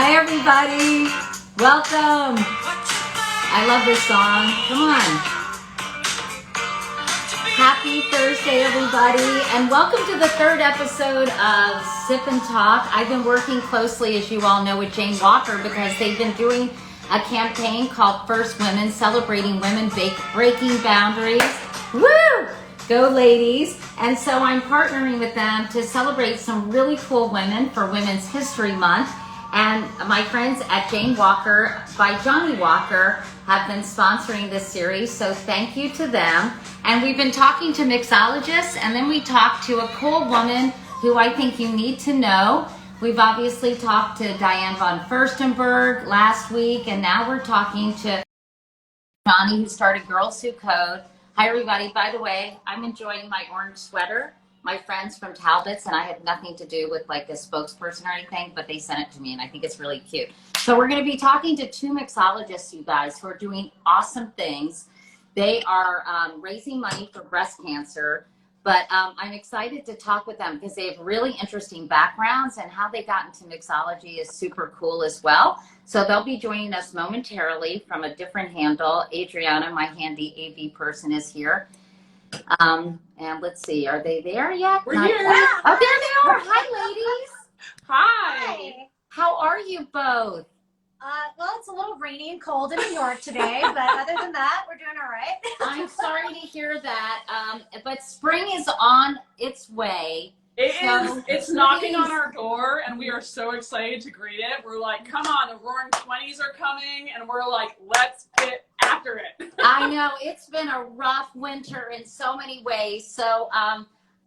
Hi, everybody. Welcome. I love this song. Come on. Happy Thursday, everybody, and welcome to the third episode of Sip and Talk. I've been working closely, as you all know, with Jane Walker because they've been doing a campaign called First Women, celebrating women breaking boundaries. Woo! Go ladies. And so I'm partnering with them to celebrate some really cool women for Women's History Month. And my friends at Jane Walker by Johnny Walker have been sponsoring this series, so thank you to them. And we've been talking to mixologists, and then we talked to a cool woman who I think you need to know. We've obviously talked to Diane von Furstenberg last week, and now we're talking to Johnny, who started Girls Who Code. Hi, everybody. By the way, I'm enjoying my orange sweater. My friends from Talbot's, and I had nothing to do with like a spokesperson or anything, but they sent it to me, and I think it's really cute. So we're going to be talking to two mixologists, you guys, who are doing awesome things. They are raising money for breast cancer, but I'm excited to talk with them because they have really interesting backgrounds, and how they got into mixology is super cool as well. So they'll be joining us momentarily from a different handle. Adriana, my handy AV person, is here. And let's see, are they there yet? We're here. Oh, there they are. Hi, ladies. Hi. How are you both? Well, it's a little rainy and cold in New York today, but other than that, we're doing all right. I'm sorry to hear that, but spring is on its way. It's knocking on our door, and we are so excited to greet it. We're like, come on, the roaring 20s are coming, and we're like, let's get after it. I know, it's been a rough winter in so many ways, so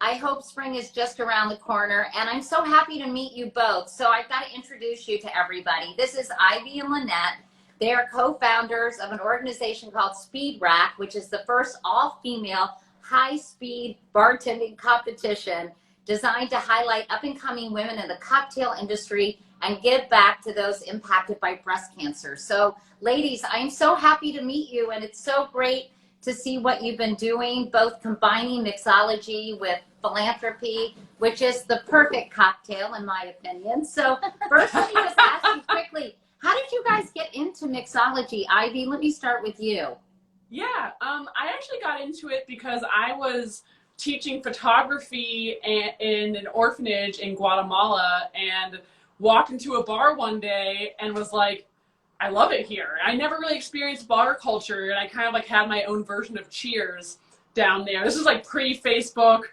I hope spring is just around the corner, and I'm so happy to meet you both. So I've got to introduce you to everybody. This is Ivy and Lynette. They are co-founders of an organization called Speed Rack, which is the first all-female high-speed bartending competition designed to highlight up-and-coming women in the cocktail industry and give back to those impacted by breast cancer. So, ladies, I'm so happy to meet you, and it's so great to see what you've been doing, both combining mixology with philanthropy, which is the perfect cocktail, in my opinion. So, first, let me just ask you quickly, how did you guys get into mixology? Ivy, let me start with you. Yeah, I actually got into it because I was teaching photography in an orphanage in Guatemala, and walked into a bar one day and was like, I love it here. I never really experienced bar culture, and I kind of like had my own version of Cheers down there. This is like pre-Facebook,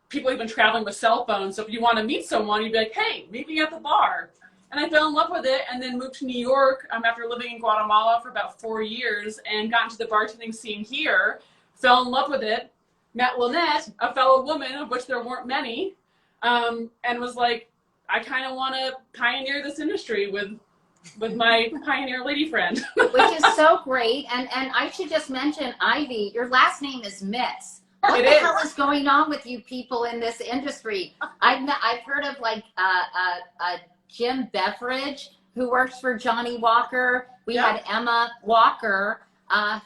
people even traveling with cell phones. So if you want to meet someone, you'd be like, hey, meet me at the bar. And I fell in love with it, and then moved to New York after living in Guatemala for about 4 years, and got into the bartending scene here. Fell in love with it, met Lynette, a fellow woman, of which there weren't many, and was like, I kind of want to pioneer this industry with my pioneer lady friend. Which is so great. And I should just mention, Ivy, your last name is Mix. What the hell is going on with you people in this industry? I've heard of like Jim Beveridge, who works for Johnny Walker. We had Emma Walker,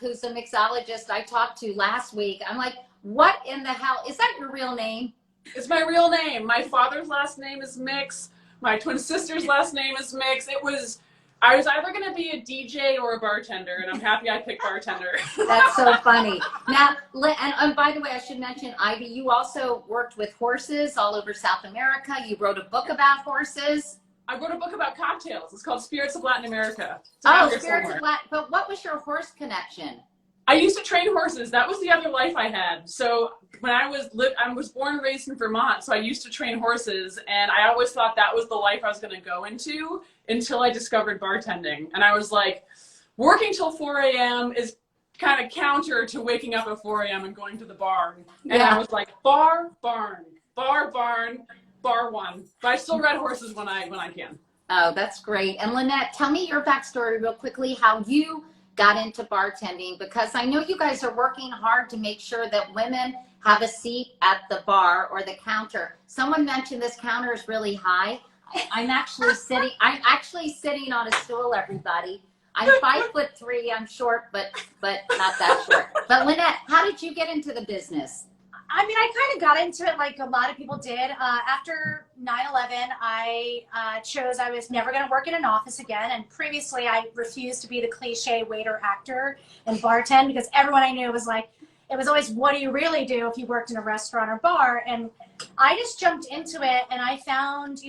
who's a mixologist I talked to last week. I'm like, what in the hell? Is that your real name? It's my real name. My father's last name is Mix. My twin sister's last name is Mix. I was either going to be a DJ or a bartender, and I'm happy I picked bartender. That's so funny. Now, and by the way, I should mention, Ivy, you also worked with horses all over South America. You wrote a book about horses. I wrote a book about cocktails. It's called Spirits of Latin America. Oh, Spirits of Latin. But what was your horse connection? I used to train horses. That was the other life I had. So when I was born and raised in Vermont, so I used to train horses, and I always thought that was the life I was going to go into until I discovered bartending. And I was like, working till 4 a.m. is kind of counter to waking up at 4 a.m. and going to the bar. And I was like, bar, barn, bar, barn, bar one. But I still ride horses when I can. Oh, that's great. And Lynette, tell me your backstory real quickly, how you got into bartending, because I know you guys are working hard to make sure that women have a seat at the bar or the counter. Someone mentioned this counter is really high. I'm actually sitting on a stool, everybody. I'm 5'3". I'm short, but not that short. But Lynette, how did you get into the business? I mean, I kind of got into it like a lot of people did. After 9/11, I chose I was never going to work in an office again. And previously, I refused to be the cliche waiter, actor, and bartend because everyone I knew was like, it was always, what do you really do if you worked in a restaurant or bar? And I just jumped into it, and I found,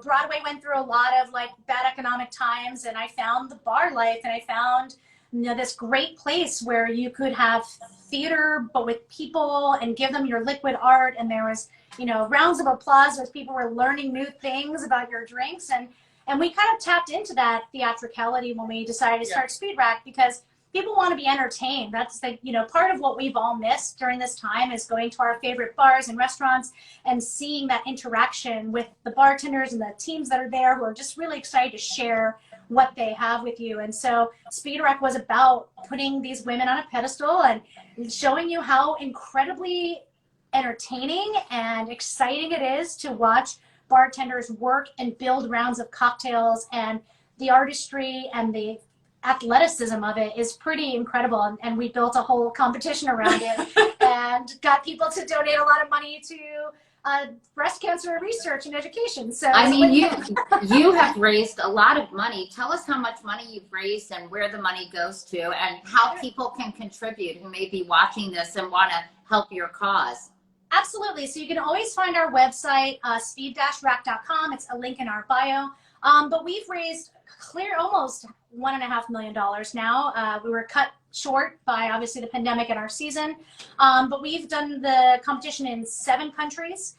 Broadway went through a lot of like bad economic times, and I found the bar life, and I found, this great place where you could have theater, but with people, and give them your liquid art. And there was, rounds of applause as people were learning new things about your drinks. And we kind of tapped into that theatricality when we decided to start Speed Rack, because people want to be entertained. That's the, part of what we've all missed during this time is going to our favorite bars and restaurants and seeing that interaction with the bartenders and the teams that are there who are just really excited to share what they have with you. And so Speed Rack was about putting these women on a pedestal and showing you how incredibly entertaining and exciting it is to watch bartenders work and build rounds of cocktails, and the artistry and the athleticism of it is pretty incredible. And we built a whole competition around it and got people to donate a lot of money to breast cancer research and education. So I mean, you have raised a lot of money. Tell us how much money you've raised and where the money goes to, and how people can contribute who may be watching this and want to help your cause. Absolutely. So you can always find our website, speed-rack.com. It's a link in our bio. But we've raised almost $1.5 million now. We were cut short by obviously the pandemic and our season, but we've done the competition in 7 countries.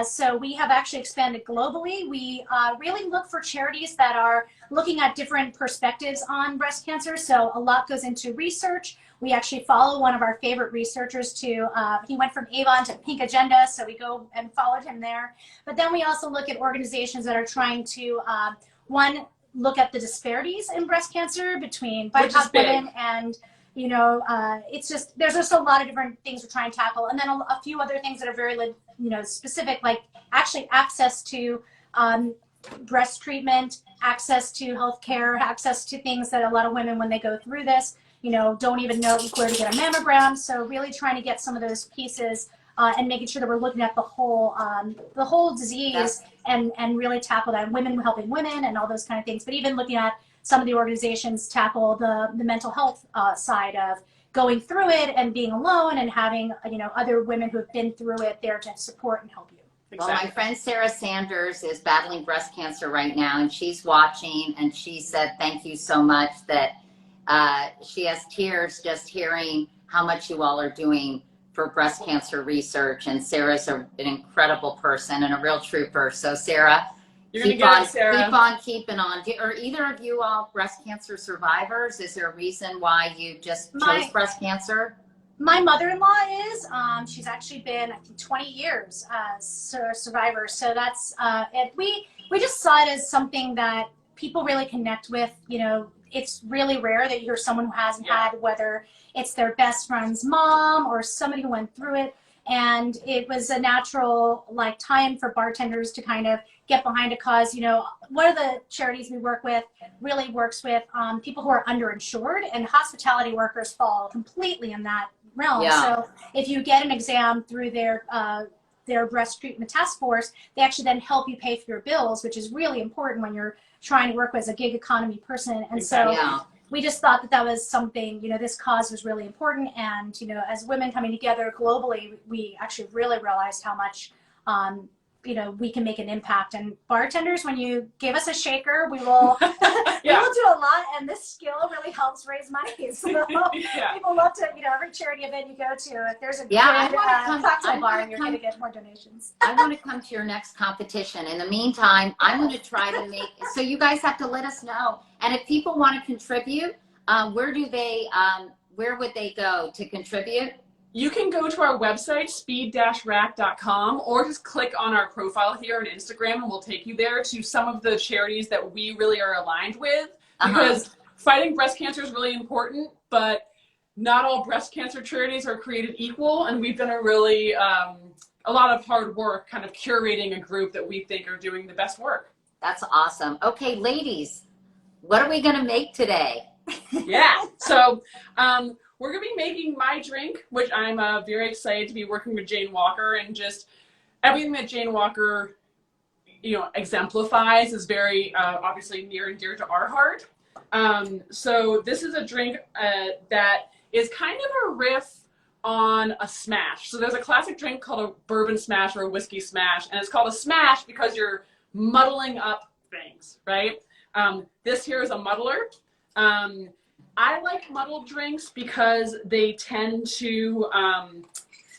So we have actually expanded globally. We really look for charities that are looking at different perspectives on breast cancer. So a lot goes into research. We actually follow one of our favorite researchers to, he went from Avon to Pink Agenda, so we go and followed him there. But then we also look at organizations that are trying to, one, look at the disparities in breast cancer between BIPOC women, and it's just, there's just a lot of different things we're trying to tackle. And then a few other things that are very, specific, like actually access to breast treatment, access to healthcare, access to things that a lot of women, when they go through this, don't even know where to get a mammogram. So really trying to get some of those pieces and making sure that we're looking at the whole disease and really tackle that, women helping women and all those kind of things. But even looking at some of the organizations tackle the mental health side of going through it and being alone, and having other women who have been through it there to support and help you. Well, my friend Sarah Sanders is battling breast cancer right now, and she's watching, and she said thank you so much, that she has tears just hearing how much you all are doing for breast cancer research. And Sarah's an incredible person and a real trooper. So Sarah, keep on keeping on. Are either of you all breast cancer survivors? Is there a reason why you just chose breast cancer? My mother-in-law is. She's actually been, I think, 20 years survivor. So that's it. We just saw it as something that people really connect with. It's really rare that you hear someone who hasn't had, whether it's their best friend's mom or somebody who went through it. And it was a natural time for bartenders to kind of get behind a cause. One of the charities we work with really works with people who are underinsured, and hospitality workers fall completely in that realm. Yeah. So if you get an exam through their breast treatment task force, they actually then help you pay for your bills, which is really important when you're trying to work as a gig economy person. And so we just thought that was something, this cause was really important. And, as women coming together globally, we actually really realized how much, we can make an impact. And bartenders, when you give us a shaker, we will, we will do a lot. And this skill really helps raise money. So people love to, every charity event you go to, if there's a good cocktail bar, you're going to get more donations. I want to come to your next competition. In the meantime, I'm going to try to make, so you guys have to let us know. And if people want to contribute, where would they go to contribute? You can go to our website, speed-rack.com, or just click on our profile here on Instagram, and we'll take you there to some of the charities that we really are aligned with. Because fighting breast cancer is really important, but not all breast cancer charities are created equal, and we've done a really, a lot of hard work kind of curating a group that we think are doing the best work. That's awesome. Okay, ladies, what are we going to make today? So we're going to be making my drink, which I'm very excited to be working with Jane Walker, and just everything that Jane Walker exemplifies is very obviously near and dear to our heart. So this is a drink that is kind of a riff on a smash. So there's a classic drink called a Bourbon Smash or a whiskey smash, and it's called a smash because you're muddling up things, right? This here is a muddler. I like muddled drinks because they tend to,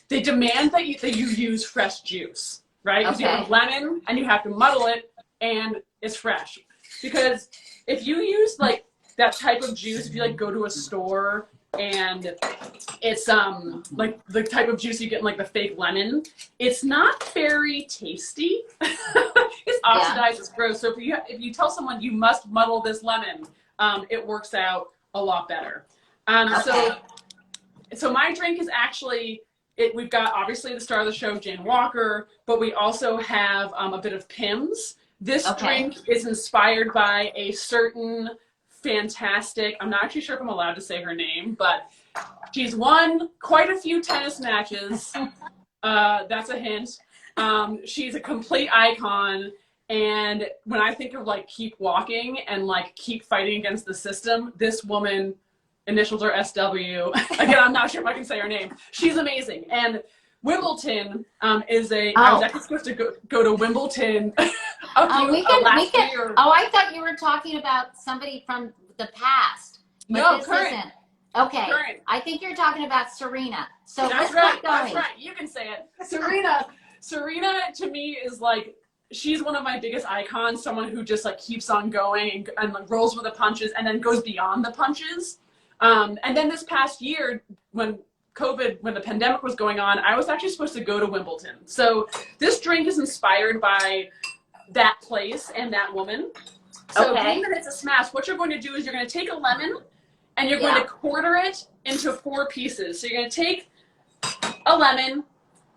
they demand that you use fresh juice, right? Because you have lemon and you have to muddle it and it's fresh. Because if you use like that type of juice, if you like go to a store and it's like the type of juice you get in like the fake lemon, it's not very tasty. It's oxidized, it's gross. So if you tell someone you must muddle this lemon, it works out a lot better. So my drink is actually, we've got obviously the star of the show, Jane Walker, but we also have a bit of Pimm's. This drink is inspired by a certain fantastic, I'm not actually sure if I'm allowed to say her name, but she's won quite a few tennis matches. That's a hint. She's a complete icon. And when I think of like keep walking and like keep fighting against the system, this woman, initials are SW. Again, I'm not sure if I can say her name. She's amazing. And Wimbledon is I was actually supposed to go to Wimbledon last year. Oh, I thought you were talking about somebody from the past. No, current. Okay. Current. I think you're talking about Serena. So that's let's right. keep going. That's right. You can say it. Serena to me is like, she's one of my biggest icons, someone who just like keeps on going and like rolls with the punches and then goes beyond the punches. And then this past year when the pandemic was going on, I was actually supposed to go to Wimbledon. So this drink is inspired by that place and that woman. So being that it's a smash, what you're going to do is you're going to take a lemon and you're going to quarter it into 4 pieces. So you're going to take a lemon,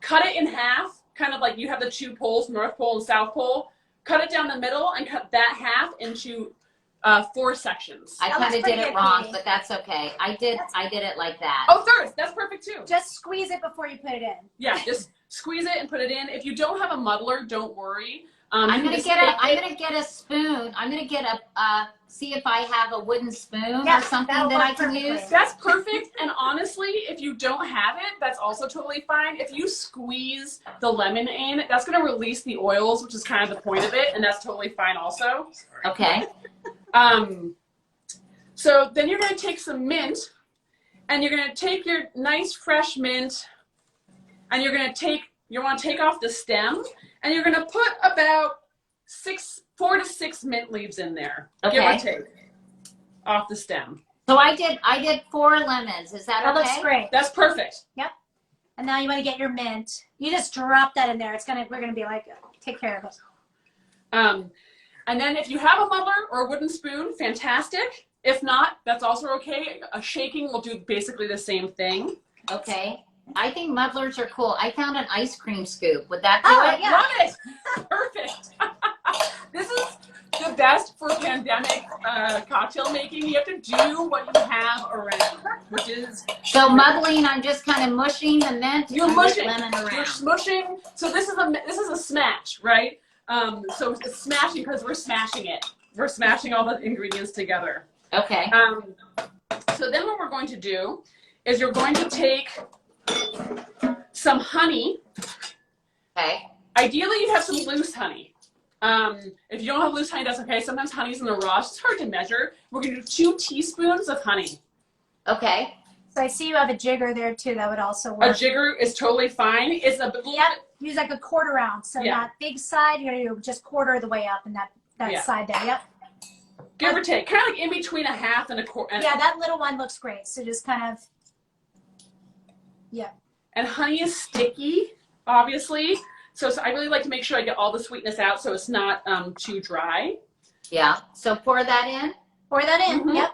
cut it in half, kind of like you have the 2 poles, North Pole and South Pole, cut it down the middle and cut that half into 4 sections. I kind of did it wrong, but that's okay. I did it like that. Oh, thirds. That's perfect too. Just squeeze it before you put it in. Yeah, just squeeze it and put it in. If you don't have a muddler, don't worry. I'm gonna get a spoon. I'm gonna get see if I have a wooden spoon or something that I can use. That's perfect. And honestly, if you don't have it, that's also totally fine. If you squeeze the lemon in, that's gonna release the oils, which is kind of the point of it, and that's totally fine also. Okay. So then you're gonna take some mint, and you're gonna take your nice fresh mint, and you want to take off the stem, and you're gonna put about 4 to 6 mint leaves in there, give or take, off the stem. So I did 4 lemons. Is that okay? That looks great. That's perfect. Yep. And now you want to get your mint. You just drop that in there. We're gonna be like, take care of it. And then if you have a muddler or a wooden spoon, fantastic. If not, that's also okay. A shaking will do basically the same thing. Okay. I think muddlers are cool. I found an ice cream scoop. Would that do it? Yeah. Love it. Perfect. This is the best for pandemic cocktail making. You have to do what you have around, which is... So muddling, I'm just kind of mushing the mint. You're mushing. Lemon around. You're smushing. So this is a smash, right? So it's smashing because we're smashing it. We're smashing all the ingredients together. Okay. So then what we're going to do is you're going to take some honey. Okay. Ideally, you'd have some loose honey. If you don't have loose honey, that's okay. Sometimes honey's in the raw. It's hard to measure. We're going to do 2 teaspoons of honey. Okay. So I see you have a jigger there too. That would also work. A jigger is totally fine. It's a little bit... Use like a quarter ounce. So that big side, you're going to just quarter the way up, and that side there. Yep. Give or take. Kind of like in between a half and a quarter. Yeah, that little one looks great. So just kind of... Yeah. And honey is sticky, obviously. So I really like to make sure I get all the sweetness out so it's not too dry. Yeah. So pour that in? Pour that in. Mm-hmm. Yep.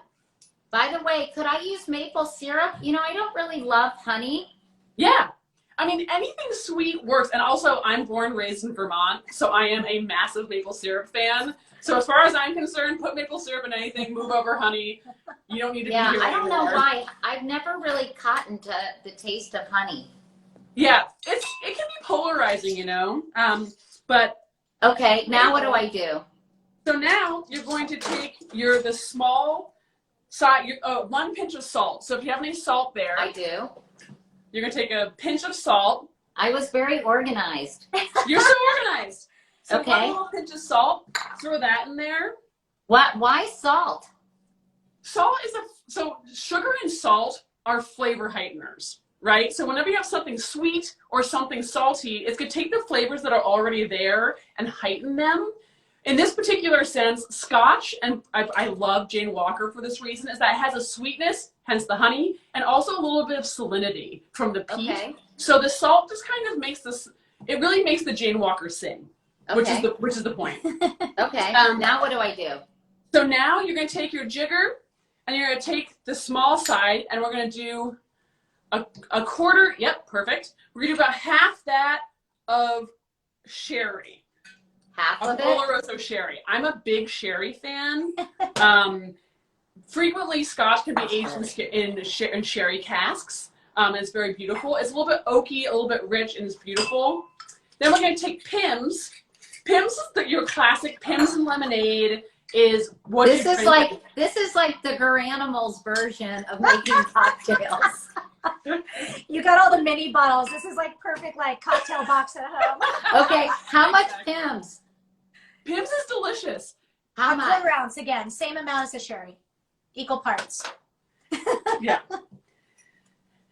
By the way, could I use maple syrup? You know, I don't really love honey. Yeah. I mean, anything sweet works. And also, I'm born and raised in Vermont, so I am a massive maple syrup fan. So as far as I'm concerned, put maple syrup in anything, move over honey. You don't need to be here I don't anymore. know why. I've never really cottoned to the taste of honey. Yeah, it can be polarizing, you know. But Okay, now what do I do? So now you're going to take the small side, 1 pinch of salt. So if you have any salt there, I do. you're going to take a pinch of salt. I was very organized. You're so organized. So Okay. 1 little pinch of salt, throw that in there. What? Why salt? Salt so sugar and salt are flavor heighteners, right? So whenever you have something sweet or something salty, it's going to take the flavors that are already there and heighten them. In this particular sense, Scotch, and I love Jane Walker for this reason, is that it has a sweetness, hence the honey, and also a little bit of salinity from the peat. Okay. So the salt just kind of makes this, it really makes the Jane Walker sing, Okay. which is the point. Okay, now what do I do? So now you're going to take your jigger, and you're going to take the small side, and we're going to do a quarter, yep, perfect. We're going to do about half that of sherry. Half of it? Oloroso sherry. I'm a big sherry fan. Frequently, Scotch can be aged in sherry casks. It's very beautiful. It's a little bit oaky, a little bit rich, and it's beautiful. Then we're going to take Pimm's. Pimm's is your classic Pimm's and lemonade. Is what this is like the Garanimals version of making cocktails. You got all the mini bottles. This is like perfect like cocktail box at home. Okay, how much Pimm's? Pimm's is delicious. How A much? quarter ounce again, same amount as the sherry, equal parts. Yeah.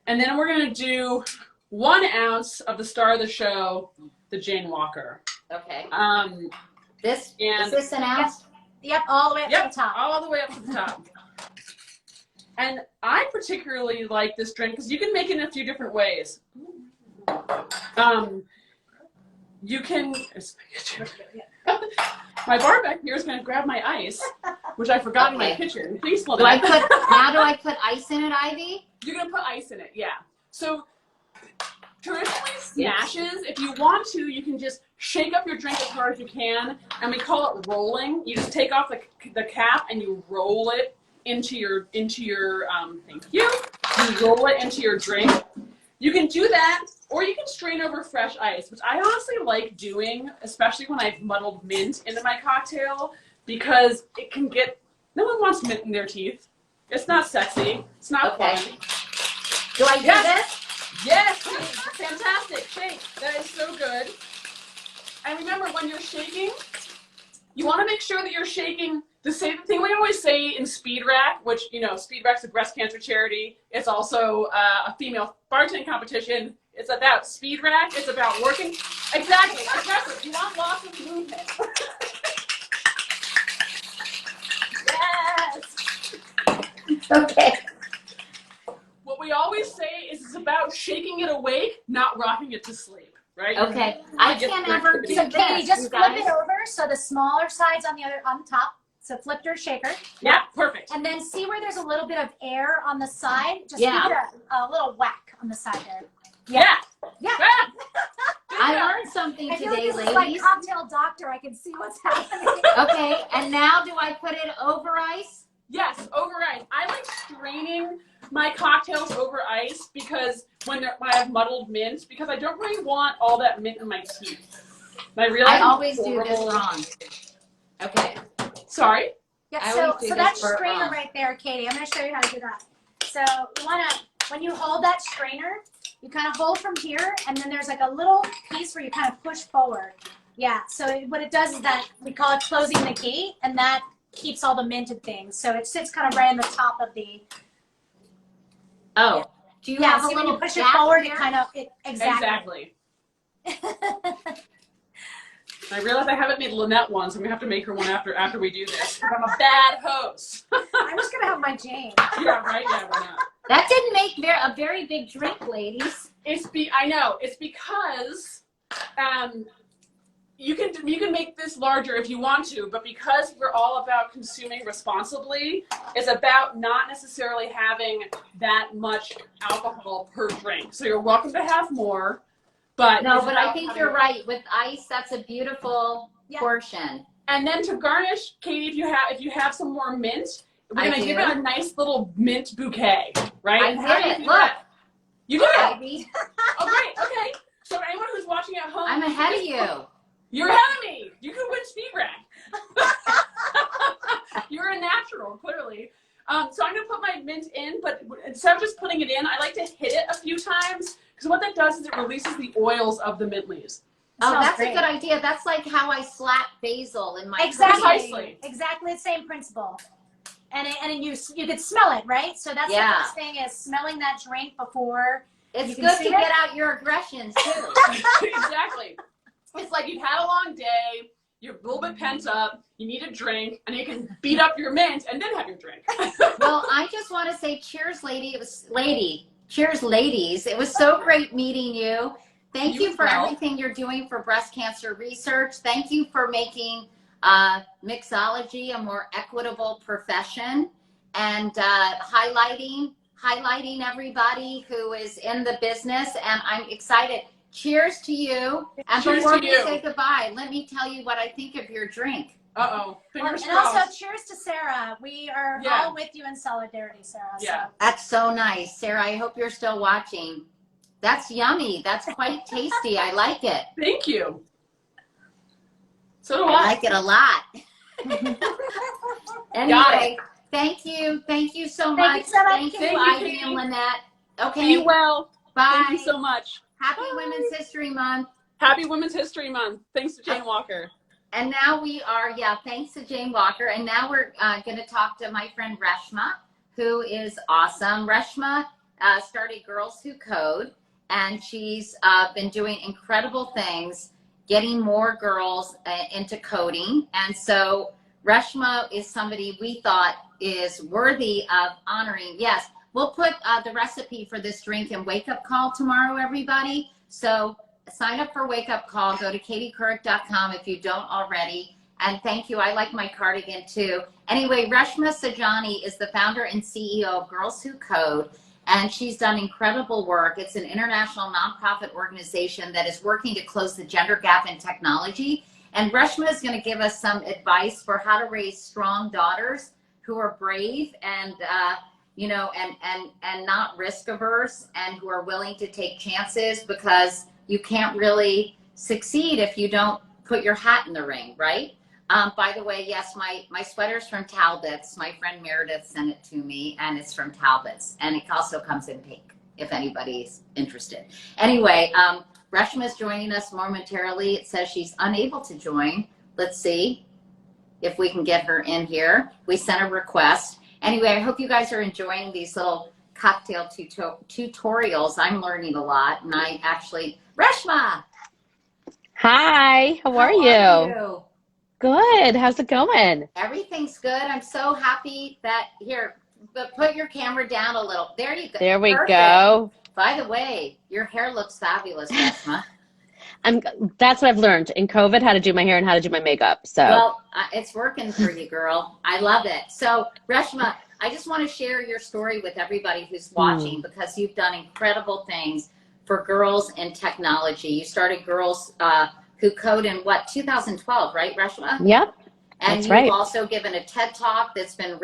And then we're gonna do 1 ounce of the star of the show, the Jane Walker. Okay. And is this an ounce? Yep, all the way up to the top. All the way up to the top. And I particularly like this drink because you can make it in a few different ways. You can. My bar back here is going to grab my ice, which I forgot in my kitchen. Please slow down. Do I put ice in it, Ivy? You're going to put ice in it, yeah. So traditionally, smashes, if you want to, you can just shake up your drink as hard as you can, and we call it rolling. You just take off the cap and you roll it into your thank you. You roll it into your drink. You can do that, or you can strain over fresh ice, which I honestly like doing, especially when I've muddled mint into my cocktail, because it can get, no one wants mint in their teeth. It's not sexy. It's not fun. Do I do this? Yes, fantastic. Shake. That is so good. And remember, when you're shaking, you want to make sure that you're shaking the same thing we always say in Speed Rack, which, Speed Rack's a breast cancer charity. It's also a female bartending competition. It's about Speed Rack. It's about working. Exactly. Aggressive. You want lots of movement. Yes. Okay. What we always say is it's about shaking it awake, not rocking it to sleep. Right? Okay. I can't ever do So Katie, this, just you flip guys. it over so the smaller side's on the top. So flip your shaker. Yeah, perfect. And then see where there's a little bit of air on the side? Just Yeah. give it a little whack on the side there. Yeah. Yeah. I learned something I feel like today, this is like ladies. cocktail doctor. I can see what's happening. Okay, and now do I put it over ice? Yes, over ice. I like straining my cocktails over ice because when I have muddled mint, because I don't really want all that mint in my teeth. And I always do this wrong. Okay. Sorry? Yeah, I so always do that this for, strainer right there, Katie, I'm going to show you how to do that. So you want to, when you hold that strainer, you kind of hold from here, and then there's like a little piece where you kind of push forward. Yeah, so what it does is that we call it closing the key, and that keeps all the minted things. So it sits kind of right on the top of the. Oh, do you have a see when little you push it gap forward, here? it kind of exactly. I realize I haven't made Lynette one, so I'm gonna have to make her one after we do this. I'm a bad host. I'm just gonna have my Jane. Yeah, right. Yeah, why not? That didn't make a very big drink, ladies. I know. It's because you can make this larger if you want to, but because we're all about consuming responsibly, it's about not necessarily having that much alcohol per drink. So you're welcome to have more, but No, but I think you're right. With ice, that's a beautiful Yeah. portion. And then to garnish, Katie, if you have some more mint, we're I gonna do. give it a nice little mint bouquet, right? I And how do you did it. do Look, that? You did it. Ivy. Oh, great. Okay. So anyone who's watching at home, I'm ahead of you. You're ahead of me. You could win speed rank. You're a natural, clearly. So I'm gonna put my mint in, but instead of just putting it in, I like to hit it a few times because what that does is it releases the oils of the mint leaves. Oh, Smells that's great. a good idea. That's like how I slap basil in my Exactly. Precisely. Exactly the same principle. And you could smell it, right? So that's the first thing is smelling that drink before. It's You can good see to it? get out your aggressions too. Exactly. It's like you've had a long day, you're a little bit pent up, you need a drink, and you can beat up your mint and then have your drink. Well, I just want to say cheers, cheers, ladies. It was so great meeting you. Thank you for everything you're doing for breast cancer research. Thank you for making mixology a more equitable profession and highlighting everybody who is in the business. And I'm excited. Cheers to you. And Cheers before to we you. say goodbye, let me tell you what I think of your drink. Uh-oh. Fingers And crossed. also, cheers to Sarah. We are all with you in solidarity, Sarah. Yeah. So. That's so nice. Sarah, I hope you're still watching. That's yummy. That's quite tasty. I like it. Thank you. So do I I. like it a lot. Anyway, thank you. Thank you so Thank much. you so much. Thank you, Thank you, Ivy Katie. and Lynette. Okay. Be well. Bye. Thank you so much. Happy Bye. Women's History Month. Happy Women's History Month. Thanks to Jane Walker. And now we are, thanks to Jane Walker. And now we're going to talk to my friend Reshma, who is awesome. Reshma started Girls Who Code, and she's been doing incredible things, getting more girls into coding. And so Reshma is somebody we thought is worthy of honoring. Yes, we'll put the recipe for this drink in Wake Up Call tomorrow, everybody. So sign up for Wake Up Call. Go to katiecouric.com if you don't already. And thank you. I like my cardigan too. Anyway, Reshma Sajani is the founder and CEO of Girls Who Code, and she's done incredible work. It's an international nonprofit organization that is working to close the gender gap in technology. And Reshma is going to give us some advice for how to raise strong daughters who are brave and and not risk averse, and who are willing to take chances, because you can't really succeed if you don't put your hat in the ring, right? By the way, yes, my sweater's from Talbot's. My friend Meredith sent it to me, and it's from Talbot's. And it also comes in pink, if anybody's interested. Anyway, Reshma is joining us momentarily. It says she's unable to join. Let's see if we can get her in here. We sent a request. Anyway, I hope you guys are enjoying these little cocktail tutorials. I'm learning a lot, and I actually... Reshma! Hi, how are you? Good. How's it going? Everything's good. I'm so happy that but put your camera down a little. There you go. There we Perfect. go. By the way, your hair looks fabulous, Reshma. That's what I've learned in COVID, how to do my hair and how to do my makeup. So Well, it's working for you, girl. I love it. So, Reshma, I just want to share your story with everybody who's watching, because you've done incredible things for girls in technology. You started Girls Who Code in 2012, right, Reshma? Yep. And That's you've right. also given a TED Talk that's been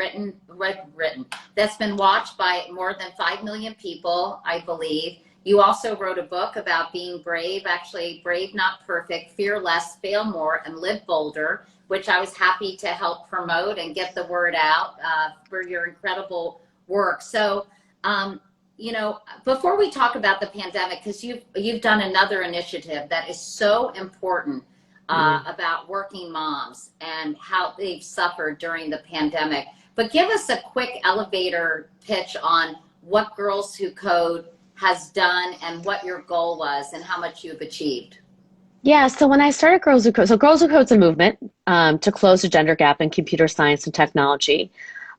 that's been watched by more than 5 million people, I believe. You also wrote a book about being brave, actually brave, not perfect, fear less, fail more, and live bolder, which I was happy to help promote and get the word out for your incredible work. So, before we talk about the pandemic, because you've done another initiative that is so important about working moms and how they've suffered during the pandemic. But give us a quick elevator pitch on what Girls Who Code has done and what your goal was and how much you've achieved. Yeah, so when I started Girls Who Code, so Girls Who Code's a movement to close the gender gap in computer science and technology.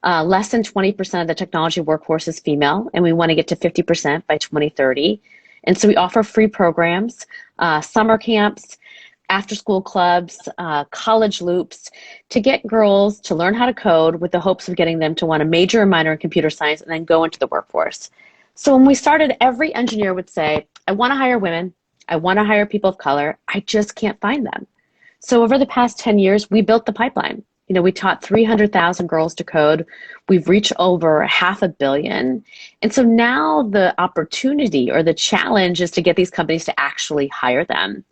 Less than 20% of the technology workforce is female, and we want to get to 50% by 2030. And so we offer free programs, summer camps, after-school clubs, college loops, to get girls to learn how to code with the hopes of getting them to want to major or minor in computer science and then go into the workforce. So when we started, every engineer would say, I want to hire women, I want to hire people of color, I just can't find them. So over the past 10 years, we built the pipeline. We taught 300,000 girls to code. We've reached over 500 million. And so now the opportunity or the challenge is to get these companies to actually hire them.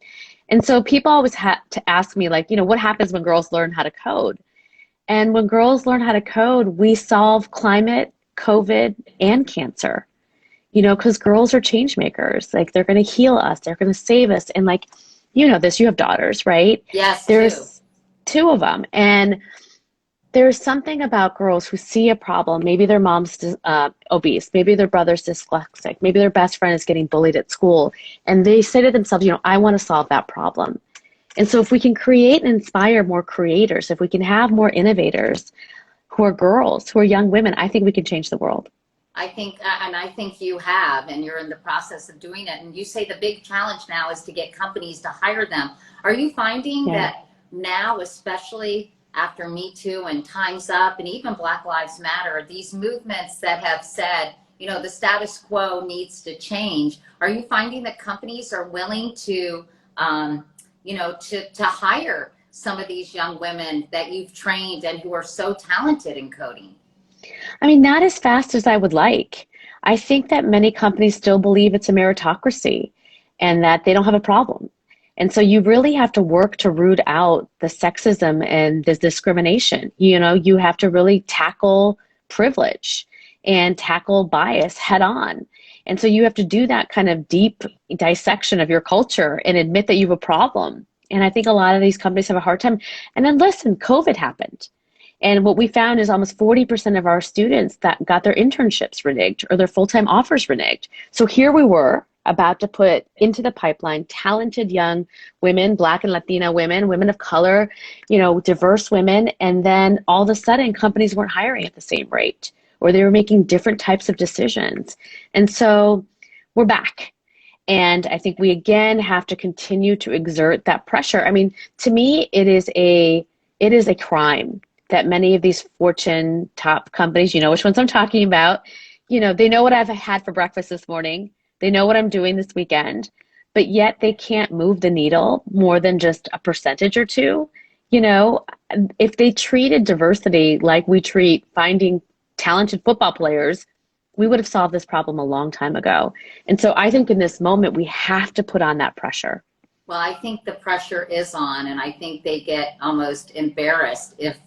And so people always had to ask me, like, what happens when girls learn how to code? And when girls learn how to code, we solve climate, COVID, and cancer, because girls are change makers. Like, they're going to heal us. They're going to save us. And like, this, you have daughters, right? Yes, There's two of them. And there's something about girls who see a problem. Maybe their mom's obese. Maybe their brother's dyslexic. Maybe their best friend is getting bullied at school. And they say to themselves, I want to solve that problem. And so if we can create and inspire more creators, if we can have more innovators who are girls, who are young women, I think we can change the world. I think you have, and you're in the process of doing it. And you say the big challenge now is to get companies to hire them. Are you finding that now, especially after Me Too and Time's Up and even Black Lives Matter, these movements that have said, the status quo needs to change, are you finding that companies are willing to, to hire some of these young women that you've trained and who are so talented in coding? I mean, not as fast as I would like. I think that many companies still believe it's a meritocracy and that they don't have a problem. And so you really have to work to root out the sexism and the discrimination. You have to really tackle privilege and tackle bias head on. And so you have to do that kind of deep dissection of your culture and admit that you have a problem. And I think a lot of these companies have a hard time. And then listen, COVID happened. And what we found is almost 40% of our students that got their internships reneged or their full-time offers reneged. So here we were about to put into the pipeline talented young women, Black and Latina women, women of color, diverse women. And then all of a sudden companies weren't hiring at the same rate, or they were making different types of decisions. And so we're back. And I think we again have to continue to exert that pressure. I mean, to me, it is a crime that many of these Fortune top companies, which ones I'm talking about, they know what I've had for breakfast this morning. They know what I'm doing this weekend, but yet they can't move the needle more than just a percentage or two. If they treated diversity like we treat finding talented football players, we would have solved this problem a long time ago. And so I think in this moment, we have to put on that pressure. Well, I think the pressure is on, and I think they get almost embarrassed if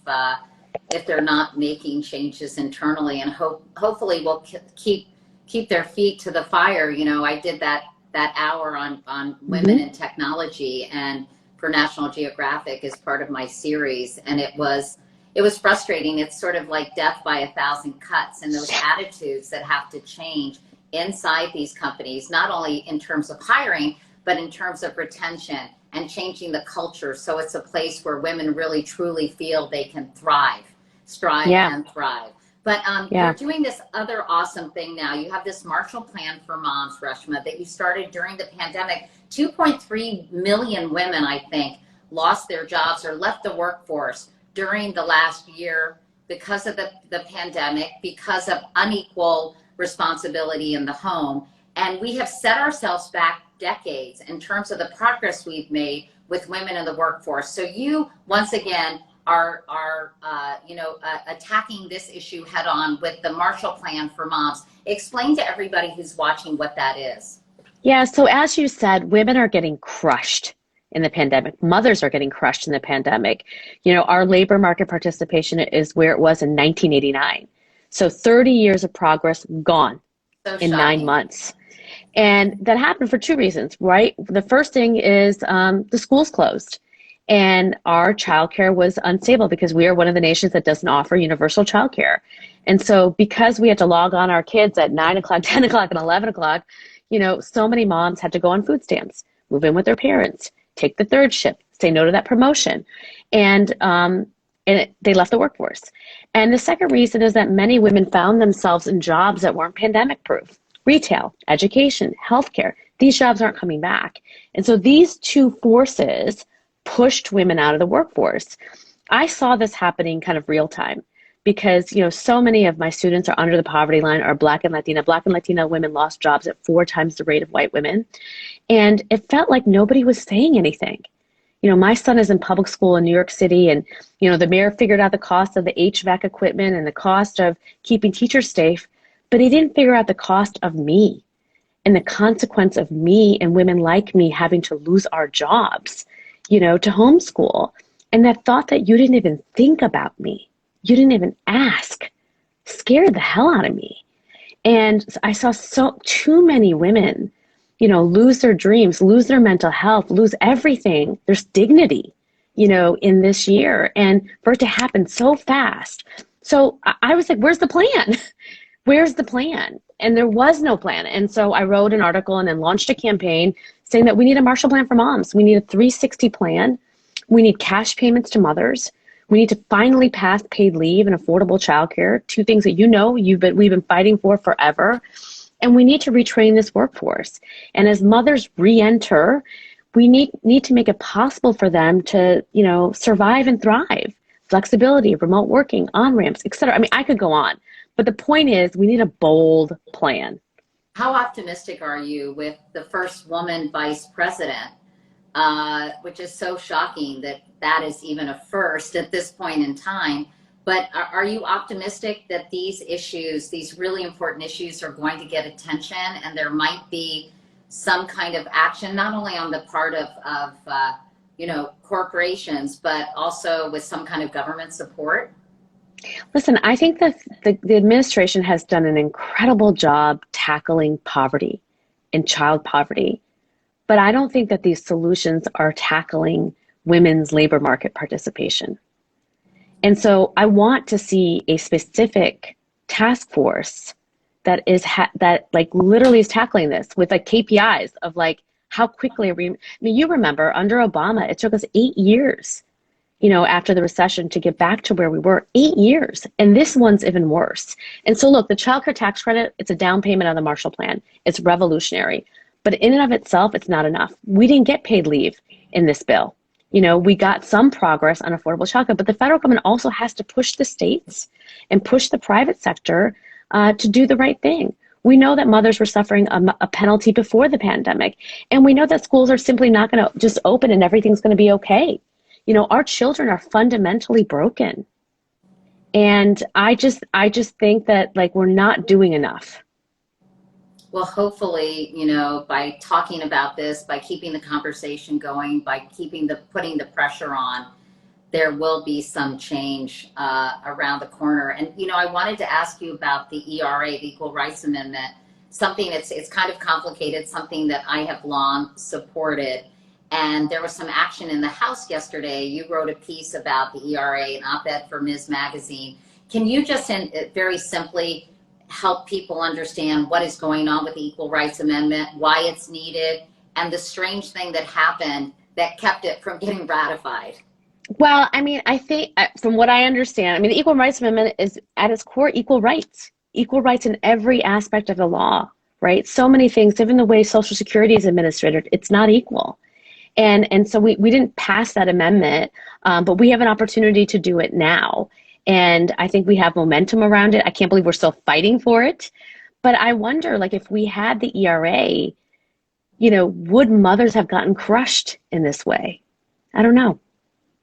they're not making changes internally, and hopefully we'll keep their feet to the fire. I did that hour on women in technology, and for National Geographic as part of my series, and it was frustrating. It's sort of like death by 1,000 cuts, and those attitudes that have to change inside these companies, not only in terms of hiring, but in terms of retention and changing the culture. So it's a place where women really truly feel they can strive and thrive. But you're doing this other awesome thing now. You have this Marshall Plan for Moms, Reshma, that you started during the pandemic. 2.3 million women, I think, lost their jobs or left the workforce during the last year because of the pandemic, because of unequal responsibility in the home. And we have set ourselves back decades in terms of the progress we've made with women in the workforce. So you, once again, are attacking this issue head on with the Marshall Plan for Moms. Explain to everybody who's watching what that is. Yeah, so as you said, women are getting crushed in the pandemic. Mothers are getting crushed in the pandemic. Our labor market participation is where it was in 1989. So 30 years of progress gone in 9 months. And that happened for two reasons, right? The first thing is the schools closed and our childcare was unstable because we are one of the nations that doesn't offer universal childcare. And so because we had to log on our kids at 9 o'clock, 10 o'clock, and 11 o'clock, so many moms had to go on food stamps, move in with their parents, take the third shift, say no to that promotion. And they left the workforce. And the second reason is that many women found themselves in jobs that weren't pandemic proof. Retail, education, healthcare, these jobs aren't coming back. And so these two forces pushed women out of the workforce. I saw this happening kind of real time because, so many of my students are under the poverty line, are Black and Latina. Black and Latina women lost jobs at 4 times the rate of white women. And it felt like nobody was saying anything. My son is in public school in New York City, and, the mayor figured out the cost of the HVAC equipment and the cost of keeping teachers safe, but he didn't figure out the cost of me and the consequence of me and women like me having to lose our jobs, you know, to homeschool. And that thought that you didn't even think about me, you didn't even ask, scared the hell out of me. And I saw too many women, you know, lose their dreams, lose their mental health, lose everything, their dignity, you know, in this year, and for it to happen so fast. So I was like, where's the plan? Where's the plan? And there was no plan. And so I wrote an article and then launched a campaign saying that we need a Marshall Plan for moms. We need a 360 plan. We need cash payments to mothers. We need to finally pass paid leave and affordable childcare, two things that you know we've been fighting for forever. And we need to retrain this workforce. And as mothers re-enter, we need to make it possible for them to, you know, survive and thrive. Flexibility, remote working, on-ramps, et cetera. I mean, I could go on. But the point is, we need a bold plan. How optimistic are you with the first woman vice president, which is so shocking that that is even a first at this point in time. But are you optimistic that these issues, these really important issues, are going to get attention, and there might be some kind of action, not only on the part of you know, corporations, but also with some kind of government support? Listen, I think that the administration has done an incredible job tackling poverty and child poverty, but I don't think that these solutions are tackling women's labor market participation. And so I want to see a specific task force that is that like literally is tackling this with like KPIs of like how quickly are we. I mean, you remember under Obama, it took us 8 years, you know, after the recession to get back to where we were. 8 years, and this one's even worse. And so look, the child care tax credit, it's a down payment on the Marshall Plan. It's revolutionary, but in and of itself, it's not enough. We didn't get paid leave in this bill. You know, we got some progress on affordable childcare, but the federal government also has to push the states and push the private sector to do the right thing. We know that mothers were suffering a penalty before the pandemic, and we know that schools are simply not going to just open and everything's going to be okay. You know, our children are fundamentally broken, and I just think that like we're not doing enough. Well, hopefully, you know, by talking about this, by keeping the conversation going, by putting the pressure on, there will be some change around the corner. And, you know, I wanted to ask you about the ERA, the Equal Rights Amendment, something it's kind of complicated, something that I have long supported. And there was some action in the House yesterday. You wrote a piece about the ERA, an op-ed for Ms. Magazine. Can you just very simply help people understand what is going on with the Equal Rights Amendment, why it's needed, and the strange thing that happened that kept it from getting ratified? Well, I mean, I think from what I understand, I mean, the Equal Rights Amendment is at its core equal rights in every aspect of the law, right? So many things, even the way Social Security is administered, it's not equal. And so we didn't pass that amendment, but we have an opportunity to do it now. And I think we have momentum around it. I can't believe we're still fighting for it. But I wonder, like, if we had the ERA, you know, would mothers have gotten crushed in this way? I don't know.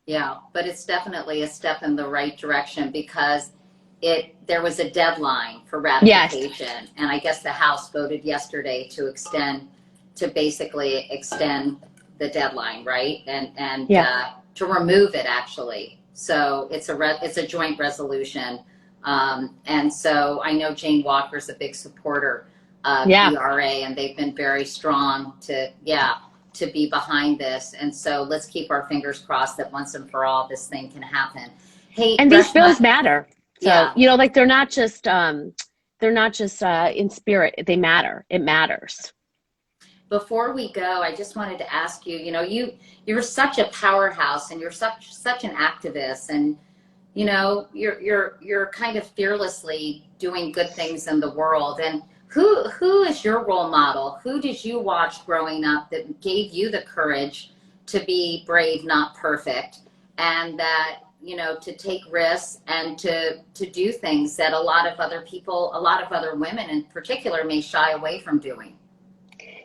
Yeah, but it's definitely a step in the right direction because there was a deadline for ratification. Yes. And I guess the House voted yesterday to basically extend the deadline, right? And yeah. To remove it, actually. So it's a joint resolution. And so I know Jane Walker's a big supporter of ERA, and they've been very strong to be behind this. And so let's keep our fingers crossed that once and for all this thing can happen. Hey, and these bills matter. So, yeah. You know, like they're not just in spirit, they matter. It matters. Before we go, I just wanted to ask you, you know, you're such a powerhouse and you're such an activist, and you know, you're kind of fearlessly doing good things in the world. And who is your role model? Who did you watch growing up that gave you the courage to be brave, not perfect, and that, you know, to take risks and to do things that a lot of other people, a lot of other women in particular, may shy away from doing?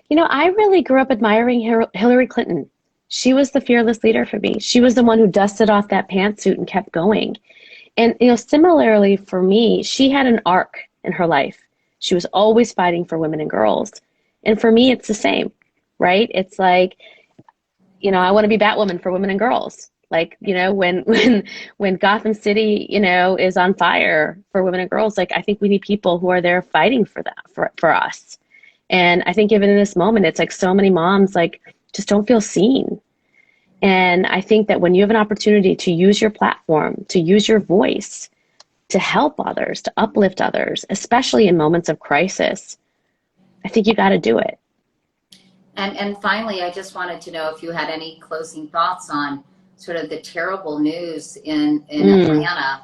You know, I really grew up admiring Hillary Clinton. She was the fearless leader for me. She was the one who dusted off that pantsuit and kept going. And, you know, similarly for me, she had an arc in her life. She was always fighting for women and girls. And for me, it's the same, right? It's like, I want to be Batwoman for women and girls. Like, when Gotham City, is on fire for women and girls, like, I think we need people who are there fighting for that, for us. And I think even in this moment, it's like so many moms, like, just don't feel seen. And I think that when you have an opportunity to use your platform, to use your voice, to help others, to uplift others, especially in moments of crisis, I think you got to do it. And finally, I just wanted to know if you had any closing thoughts on sort of the terrible news in Atlanta.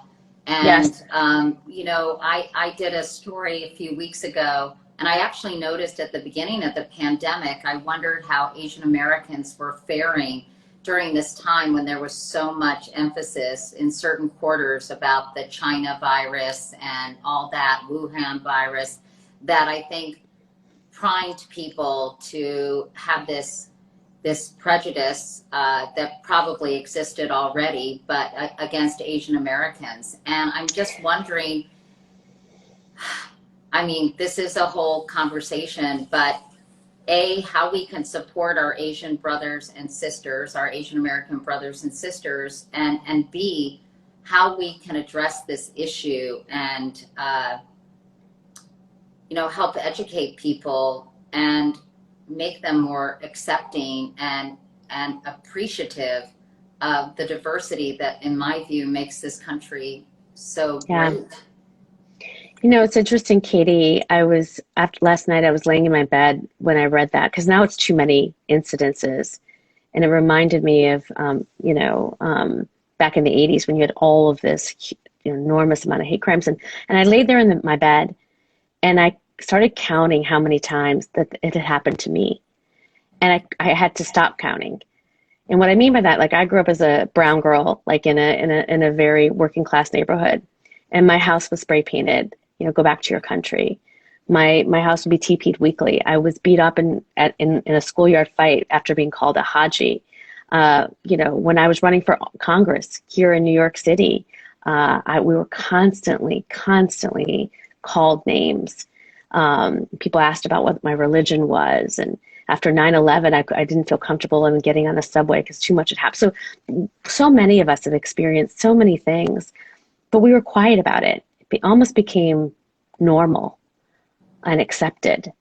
And, yes. I did a story a few weeks ago, and I actually noticed at the beginning of the pandemic, I wondered how Asian Americans were faring during this time when there was so much emphasis in certain quarters about the China virus and all that Wuhan virus, that I think primed people to have this prejudice that probably existed already, but against Asian Americans. And I'm just wondering, I mean, this is a whole conversation, but A, how we can support our Asian brothers and sisters, our Asian American brothers and sisters, and B, how we can address this issue and help educate people and make them more accepting and appreciative of the diversity that, in my view, makes this country so great. It's interesting, Katie. After last night, I was laying in my bed when I read that, because now it's too many incidences. And it reminded me of, back in the 80s when you had all of this enormous amount of hate crimes. And I laid there in my bed, and I started counting how many times that it had happened to me. And I had to stop counting. And what I mean by that, like, I grew up as a brown girl, like in a very working class neighborhood, and my house was spray painted, go back to your country. My house would be TP'd weekly. I was beat up in a schoolyard fight after being called a Haji. When I was running for Congress here in New York City, we were constantly called names. People asked about what my religion was. And after 9/11, I didn't feel comfortable in getting on the subway because too much had happened. So many of us have experienced so many things, but we were quiet about it. It almost became normal and accepted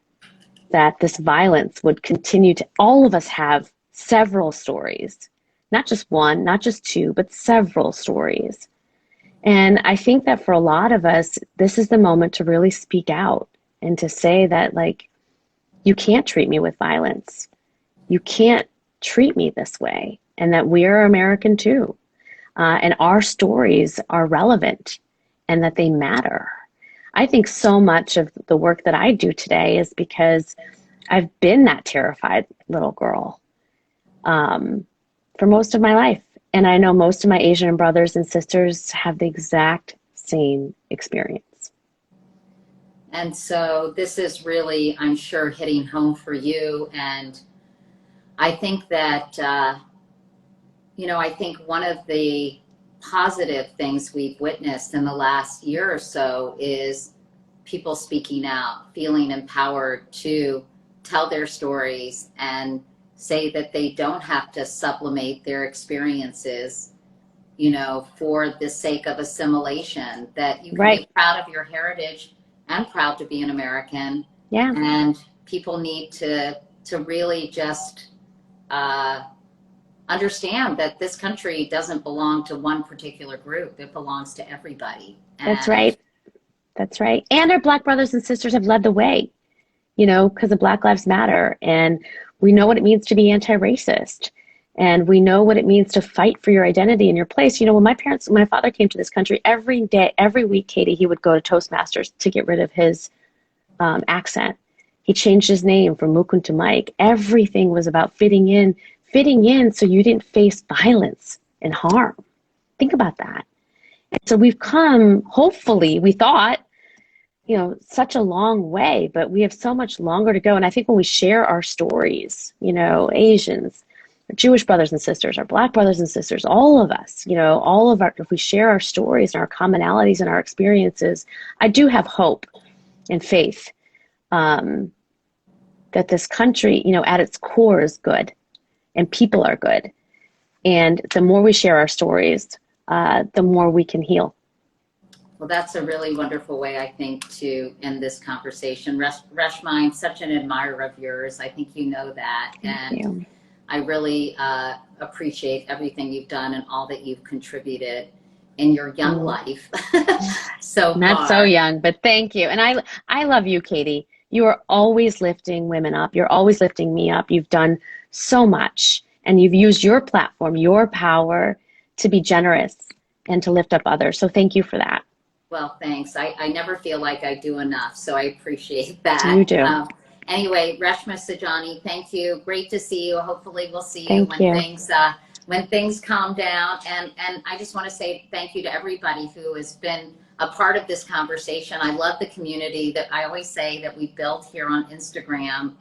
that this violence would continue to, all of us have several stories, not just one, not just two, but several stories. And I think that for a lot of us, this is the moment to really speak out and to say that, like, you can't treat me with violence. You can't treat me this way. And that we're American too. And our stories are relevant and that they matter. I think so much of the work that I do today is because I've been that terrified little girl for most of my life. And I know most of my Asian brothers and sisters have the exact same experience. And so this is really, I'm sure, hitting home for you. And I think that, I think one of the positive things we've witnessed in the last year or so is people speaking out, feeling empowered to tell their stories and say that they don't have to sublimate their experiences, for the sake of assimilation, that you can be proud of your heritage and proud to be an American. Yeah. And people need to really just understand that this country doesn't belong to one particular group. It belongs to everybody. That's right. That's right. And our Black brothers and sisters have led the way, because of Black Lives Matter. And we know what it means to be anti-racist. And we know what it means to fight for your identity and your place. When my father came to this country, every day, every week, Katie, he would go to Toastmasters to get rid of his accent. He changed his name from Mukund to Mike. Everything was about fitting in so you didn't face violence and harm. Think about that. And so we've come, hopefully, we thought, such a long way, but we have so much longer to go. And I think when we share our stories, Asians, our Jewish brothers and sisters, our Black brothers and sisters, all of us, if we share our stories and our commonalities and our experiences, I do have hope and faith that this country, you know, at its core is good and people are good. And the more we share our stories, the more we can heal. Well, that's a really wonderful way, I think, to end this conversation. Reshma, I'm such an admirer of yours. I think you know that. Thank you. I really appreciate everything you've done and all that you've contributed in your young life so Not far. so young, but thank you. And I love you, Katie. You are always lifting women up. You're always lifting me up. You've done so much, and you've used your platform, your power to be generous and to lift up others. So thank you for that. Well, thanks. I never feel like I do enough, so I appreciate that. You do. Anyway, Reshma Saujani, thank you. Great to see you. Hopefully we'll see you Thank you. when things calm down. And I just want to say thank you to everybody who has been a part of this conversation. I love the community that I always say that we built here on Instagram,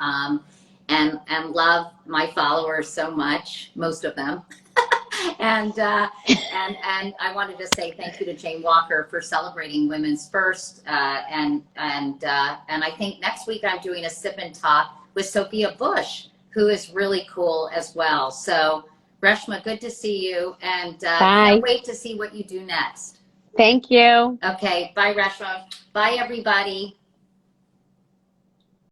and love my followers so much, most of them. And I wanted to say thank you to Jane Walker for celebrating Women's First. And I think next week I'm doing a sip and talk with Sophia Bush, who is really cool as well. So Reshma, good to see you, and can't wait to see what you do next. Thank you. Okay, bye Reshma. Bye everybody.